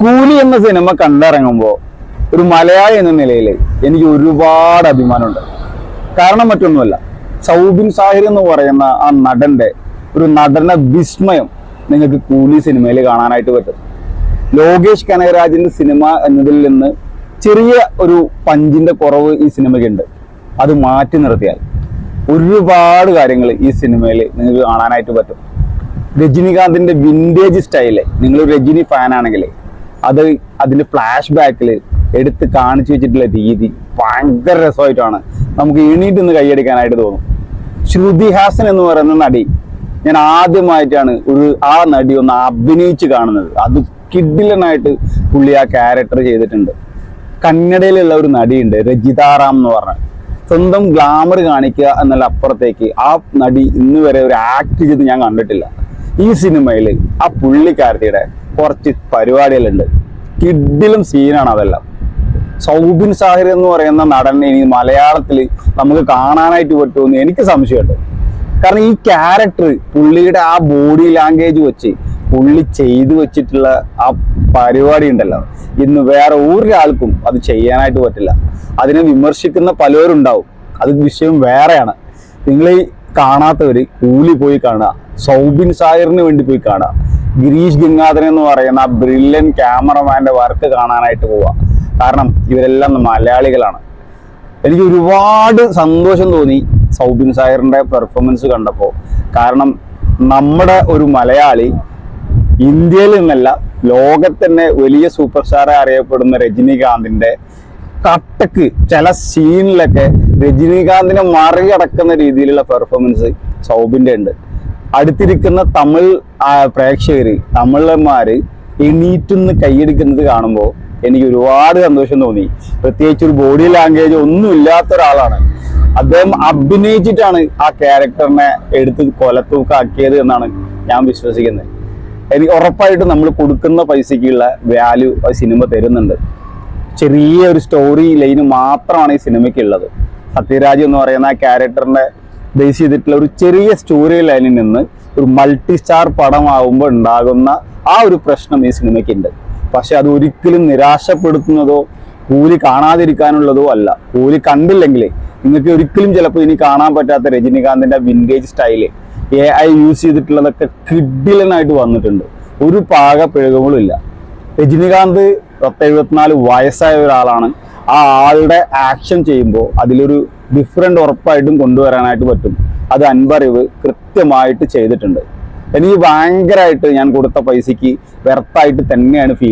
കൂലി എന്ന സിനിമ കണ്ടിറങ്ങുമ്പോൾ ഒരു മലയാളി എന്ന നിലയിൽ എനിക്ക് ഒരുപാട് അഭിമാനമുണ്ട്. കാരണം മറ്റൊന്നുമല്ല, സൗബിൻ സാഹിർ എന്ന് പറയുന്ന ആ നടന്റെ ഒരു നടന വിസ്മയം നിങ്ങൾക്ക് കൂലി സിനിമയിൽ കാണാനായിട്ട് പറ്റും. ലോകേഷ് കനകരാജിന്റെ സിനിമ എന്നതിൽ നിന്ന് ചെറിയ ഒരു പഞ്ചിന്റെ കുറവ് ഈ സിനിമയ്ക്കുണ്ട്. അത് മാറ്റി നിർത്തിയാൽ ഒരുപാട് കാര്യങ്ങൾ ഈ സിനിമയിൽ നിങ്ങൾക്ക് കാണാനായിട്ട് പറ്റും. രജനികാന്തിന്റെ വിന്റേജ് സ്റ്റൈല്, നിങ്ങൾ രജനി ഫാൻ ആണെങ്കിൽ അതിന്റെ ഫ്ലാഷ് ബാക്കിൽ എടുത്ത് കാണിച്ചു വെച്ചിട്ടുള്ള രീതി ഭയങ്കര രസമായിട്ടാണ് നമുക്ക് എണീറ്റ് കൈയടിക്കാനായിട്ട് തോന്നും. ശ്രുതി ഹാസൻ എന്ന് പറയുന്ന നടി, ഞാൻ ആദ്യമായിട്ടാണ് ആ നടി ഒന്ന് അഭിനയിച്ച് കാണുന്നത്. അത് കിഡിലനായിട്ട് പുള്ളി ആ ക്യാരക്ടർ ചെയ്തിട്ടുണ്ട്. കന്നഡയിലുള്ള ഒരു നടിയുണ്ട്, രജിതാറാം എന്ന് പറഞ്ഞ, സ്വന്തം ഗ്ലാമർ കാണിക്കുക എന്നല്ല അപ്പുറത്തേക്ക് ആ നടി ഇന്ന് വരെ ഒരു ആക്ട് ചെയ്ത് ഞാൻ കണ്ടിട്ടില്ല. ഈ സിനിമയിൽ ആ പുള്ളിക്കാരത്തിയുടെ കുറച്ച് പരിപാടികളുണ്ട്, കിഡിലും സീനാണ് അതെല്ലാം. സൗബിൻ സാഹിർ എന്ന് പറയുന്ന നടനെ ഇനി മലയാളത്തിൽ നമുക്ക് കാണാനായിട്ട് പറ്റുമെന്ന് എനിക്ക് സംശയമുണ്ട്. കാരണം ഈ ക്യാരക്ടർ, പുള്ളിയുടെ ആ ബോഡി ലാംഗ്വേജ് വെച്ച് പുള്ളി ചെയ്തു വെച്ചിട്ടുള്ള ആ പരിപാടി ഉണ്ടല്ലോ, ഇന്ന് വേറെ ഒരാൾക്കും അത് ചെയ്യാനായിട്ട് പറ്റില്ല. അതിനെ വിമർശിക്കുന്ന പലരുണ്ടാവും, അത് വിഷയം വേറെയാണ്. നിങ്ങൾ ഈ കാണാത്തവര് കൂലി പോയി കാണുക, സൗബിൻ സാഹിറിന് വേണ്ടി പോയി കാണുക, ഗിരീഷ് ഗംഗാധരൻ എന്ന് പറയുന്ന ആ ബ്രില്യൻ ക്യാമറമാന്റെ വർക്ക് കാണാനായിട്ട് പോവുക. കാരണം ഇവരെല്ലാം മലയാളികളാണ്. എനിക്ക് ഒരുപാട് സന്തോഷം തോന്നി സൗബിൻ സാഹിറിന്റെ പെർഫോമൻസ് കണ്ടപ്പോൾ. കാരണം നമ്മുടെ ഒരു മലയാളി ഇന്ത്യയിൽ നിന്നല്ല ലോകത്തന്നെ വലിയ സൂപ്പർ സ്റ്റാറെ അറിയപ്പെടുന്ന രജനികാന്തിന്റെ കട്ടക്ക് ചില സീനിലൊക്കെ രജനികാന്തിനെ മറികടക്കുന്ന രീതിയിലുള്ള പെർഫോമൻസ് സൗബിന്റെ ഉണ്ട്. അടുത്തിരിക്കുന്ന തമിഴ് പ്രേക്ഷകര്, തമിഴന്മാര് എണീറ്റുന്ന് കൈയടിക്കുന്നത് കാണുമ്പോൾ എനിക്ക് ഒരുപാട് സന്തോഷം തോന്നി. പ്രത്യേകിച്ച് ഒരു ബോഡി ലാംഗ്വേജ് ഒന്നും ഇല്ലാത്ത ഒരാളാണ് അദ്ദേഹം. അഭിനയിച്ചിട്ടാണ് ആ ക്യാരക്ടറിനെ എടുത്ത് കൊലത്തൂക്കാക്കിയത് എന്നാണ് ഞാൻ വിശ്വസിക്കുന്നത്. എനിക്ക് ഉറപ്പായിട്ടും നമ്മൾ കൊടുക്കുന്ന പൈസക്കുള്ള വാല്യൂ ആ സിനിമ തരുന്നുണ്ട്. ചെറിയ ഒരു സ്റ്റോറി ലൈന് മാത്രമാണ് ഈ സിനിമയ്ക്കുള്ളത്. സത്യരാജ് എന്ന് പറയുന്ന ആ ക്യാരക്ടറിനെ ബേസ് ചെയ്തിട്ടുള്ള ഒരു ചെറിയ സ്റ്റോറി ലൈനിൽ നിന്ന് ഒരു മൾട്ടി സ്റ്റാർ പടമാകുമ്പോൾ ഉണ്ടാകുന്ന ആ ഒരു പ്രശ്നം ഈ സിനിമയ്ക്കുണ്ട്. പക്ഷെ അത് ഒരിക്കലും നിരാശപ്പെടുത്തുന്നതോ കൂലി കാണാതിരിക്കാനുള്ളതോ അല്ല. കൂലി കണ്ടില്ലെങ്കിൽ നിങ്ങൾക്ക് ഒരിക്കലും ചിലപ്പോൾ ഇനി കാണാൻ പറ്റാത്ത രജനികാന്തിന്റെ വിന്റേജ് സ്റ്റൈല് AI യൂസ് ചെയ്തിട്ടുള്ളതൊക്കെ കിഡിലനായിട്ട് വന്നിട്ടുണ്ട്. ഒരു പാക പിഴകുകളും ഇല്ല. രജനികാന്ത് 74 വയസ്സായ ഒരാളാണ്. ആ ആളുടെ ആക്ഷൻ ചെയ്യുമ്പോൾ അതിലൊരു ഡിഫറൻറ്റ് ഉറപ്പായിട്ടും കൊണ്ടുവരാനായിട്ട് പറ്റും. അത് അൻപറിവ് കൃത്യമായിട്ട് ചെയ്തിട്ടുണ്ട്. എനിക്ക് ഭയങ്കരമായിട്ട് ഞാൻ കൊടുത്ത പൈസയ്ക്ക് വെർത്തായിട്ട് തന്നെയാണ് ഫീൽ